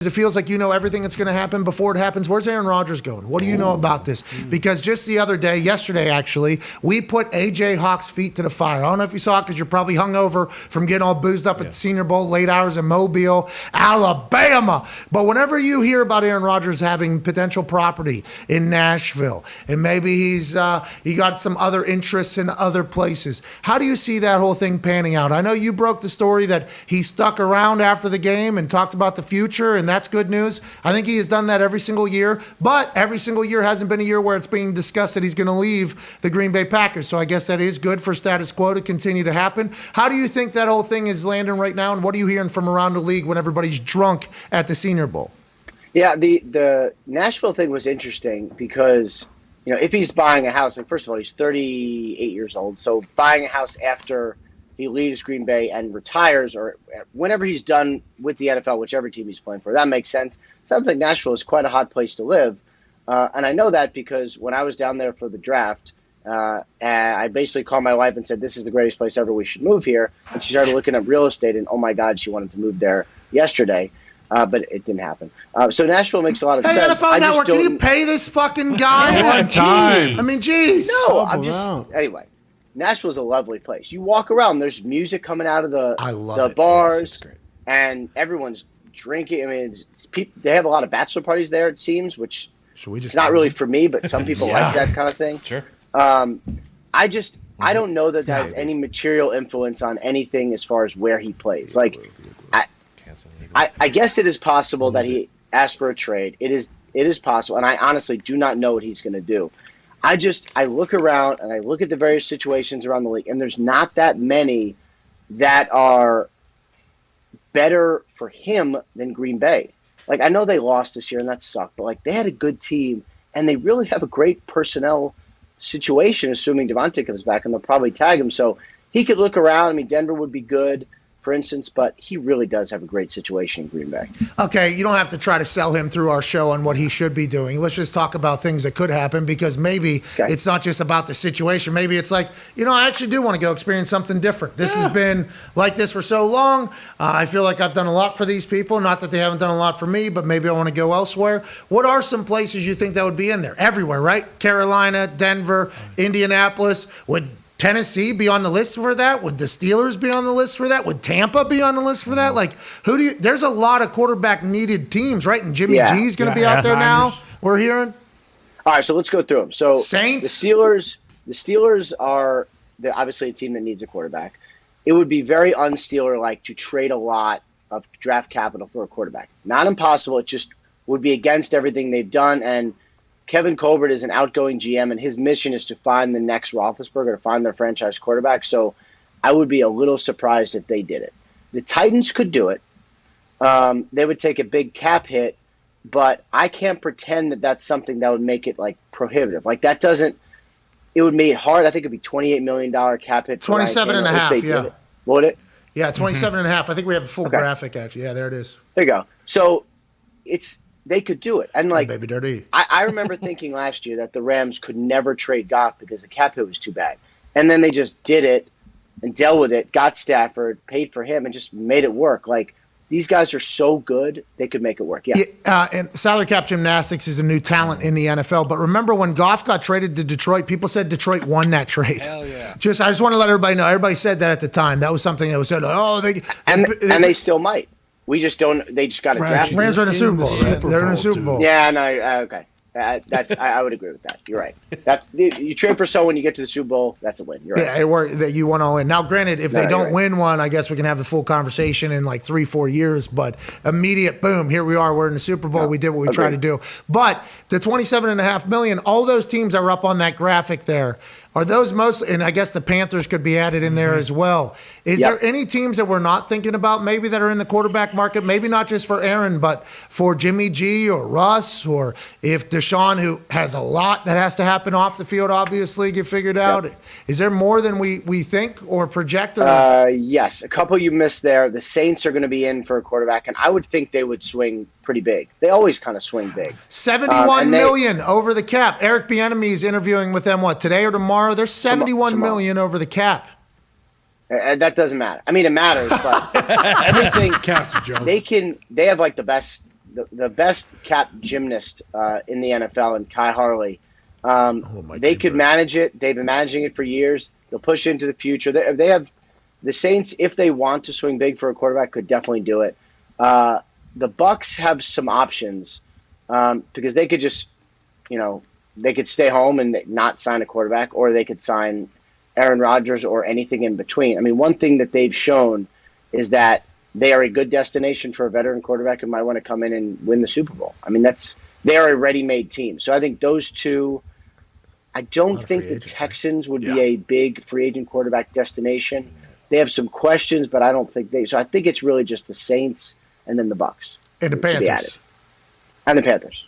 It feels like you know everything that's going to happen before it happens. Where's Aaron Rodgers going? What do you know about this? Because just the other day, yesterday actually, we put A.J. Hawk's feet to the fire. I don't know if you saw it because you're probably hungover from getting all boozed up at the Senior Bowl, late hours in Mobile, Alabama. But whenever you hear about Aaron Rodgers having potential property in Nashville, and maybe he got some other interests in other places, how do you see that whole thing panning out? I know you broke the story that he stuck around after the game and talked about the future, and that's good news. I think he has done that every single year, but every single year hasn't been a year where it's being discussed that he's going to leave the Green Bay Packers. So I guess that is good for status quo to continue to happen. How do you think that whole thing is landing right now, and what are you hearing from around the league when everybody's drunk at the Senior Bowl? Yeah, the Nashville thing was interesting because, you know, if he's buying a house, like first of all, he's 38 years old, so buying a house after he leaves Green Bay and retires, or whenever he's done with the NFL, whichever team he's playing for, that makes sense. Sounds like Nashville is quite a hot place to live. And I know that because when I was down there for the draft, and I basically called my wife and said, this is the greatest place ever, we should move here. And she started looking at real estate, and oh my God, she wanted to move there yesterday. But it didn't happen. So Nashville makes a lot of sense. NFL Network, can you pay this fucking guy? One time. I mean, geez. No, I'm just, anyway. Nashville's a lovely place. You walk around, there's music coming out of the bars, yes, and everyone's drinking. I mean, they have a lot of bachelor parties there, it seems, which is not really for me, but some people like that kind of thing. Sure. I don't know that has any material influence on anything as far as where he plays. Like, I guess it is possible that he asked for a trade. It is possible, and I honestly do not know what he's going to do. I look around and I look at the various situations around the league, and there's not that many that are better for him than Green Bay. Like, I know they lost this year and that sucked, but like they had a good team and they really have a great personnel situation, assuming Devontae comes back, and they'll probably tag him. So he could look around. I mean, Denver would be good, for instance, but he really does have a great situation in Green Bay. Okay, you don't have to try to sell him through our show on what he should be doing. Let's just talk about things that could happen, because maybe it's not just about the situation. Maybe it's like, you know, I actually do want to go experience something different. This has been like this for so long. I feel like I've done a lot for these people. Not that they haven't done a lot for me, but maybe I want to go elsewhere. What are some places you think that would be in there? Everywhere, right? Carolina, Denver, Indianapolis. Would Tennessee be on the list for that? Would the Steelers be on the list for that? Would Tampa be on the list for that? Like, there's a lot of quarterback needed teams, right? And Jimmy G's going to be out there now, we're hearing. All right, so let's go through them. So Saints? The Steelers are obviously a team that needs a quarterback. It would be very un-Steeler-like to trade a lot of draft capital for a quarterback. Not impossible. It just would be against everything they've done. And Kevin Colbert is an outgoing GM, and his mission is to find the next Roethlisberger, to find their franchise quarterback. So I would be a little surprised if they did it. The Titans could do it. They would take a big cap hit, but I can't pretend that that's something that would make it like prohibitive. Like that doesn't. It would make it hard. I think it'd be $28 million cap hit. 27 and a half. Yeah. Would it? Yeah, 27 and a half. I think we have a full graphic actually. Yeah, there it is. There you go. So they could do it. And like, baby dirty. I remember thinking last year that the Rams could never trade Goff because the cap hit was too bad. And then they just did it and dealt with it, got Stafford, paid for him, and just made it work. Like, these guys are so good, they could make it work. Yeah. And salary cap gymnastics is a new talent in the NFL. But remember when Goff got traded to Detroit, people said Detroit won that trade. Hell yeah. I just want to let everybody know. Everybody said that at the time. That was something that was said, and they still might. We just don't. They just got to draft. Rams are in the Super Bowl. Right? They're in the Super Bowl. Yeah, no, okay. I would agree with that. You're right. You trade for someone, you get to the Super Bowl. That's a win. You're right. Yeah, it worked. That you won all in. Now, granted, if they don't win one, I guess we can have the full conversation in like 3-4 years. But immediate boom, here we are. We're in the Super Bowl. We did what we tried to do. But the $27.5 million, all those teams that were up on that graphic there, are those most? And I guess the Panthers could be added in there as well. Is there any teams that we're not thinking about, maybe that are in the quarterback market? Maybe not just for Aaron, but for Jimmy G or Russ, or if Deshaun, who has a lot that has to happen off the field, obviously get figured out. Is there more than we think or project? Yes, a couple you missed there. The Saints are going to be in for a quarterback, and I would think they would swing pretty big. They always kind of swing big. $71 million over the cap. Eric Bieniemy is interviewing with them, today or tomorrow? There's $71 million over the cap. That doesn't matter. I mean, it matters, but everything cap's a joke. They have like the best the best cap gymnast in the NFL, and Kai Harley. They could manage it. They've been managing it for years. They'll push into the future. They have the Saints, if they want to swing big for a quarterback, could definitely do it. The Bucks have some options because they could just, they could stay home and not sign a quarterback, or they could sign Aaron Rodgers or anything in between. I mean, one thing that they've shown is that they are a good destination for a veteran quarterback who might want to come in and win the Super Bowl. I mean, they are a ready-made team. So I think those two. I don't think the Texans would be a big free agent quarterback destination. They have some questions, but I don't think they. So I think it's really just the Saints and then the Bucks and the Panthers and the Panthers.